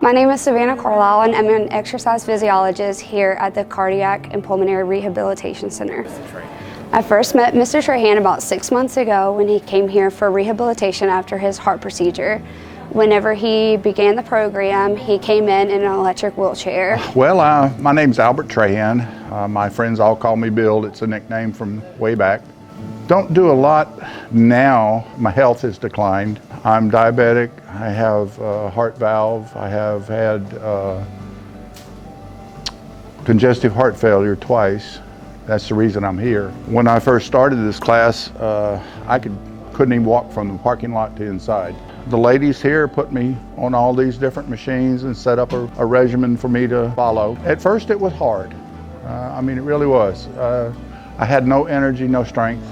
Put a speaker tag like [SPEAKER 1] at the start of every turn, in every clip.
[SPEAKER 1] My name is Savannah Carlisle, and I'm an exercise physiologist here at the Cardiac and Pulmonary Rehabilitation Center. I first met Mr. Trahan about 6 months ago when he came here for rehabilitation after his heart procedure. Whenever he began the program, he came in an electric wheelchair.
[SPEAKER 2] Well, my name's Albert Trahan. My friends all call me Bill. It's a nickname from way back. Don't do a lot now. My health has declined. I'm diabetic. I have a heart valve. I have had congestive heart failure twice. That's the reason I'm here. When I first started this class, I couldn't even walk from the parking lot to inside. The ladies here put me on all these different machines and set up a regimen for me to follow. At first it was hard. I mean, it really was. I had no energy, no strength,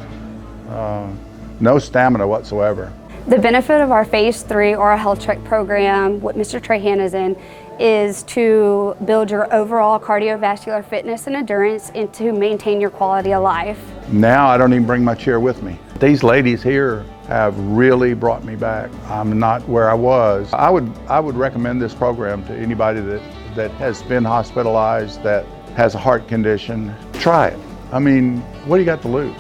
[SPEAKER 2] no stamina whatsoever.
[SPEAKER 1] The benefit of our Phase 3 Oral Health Check program, what Mr. Trahan is in, is to build your overall cardiovascular fitness and endurance and to maintain your quality of life.
[SPEAKER 2] Now I don't even bring my chair with me. These ladies here have really brought me back. I'm not where I was. I would recommend this program to anybody that has been hospitalized, that has a heart condition. Try it. I mean, what do you got to lose?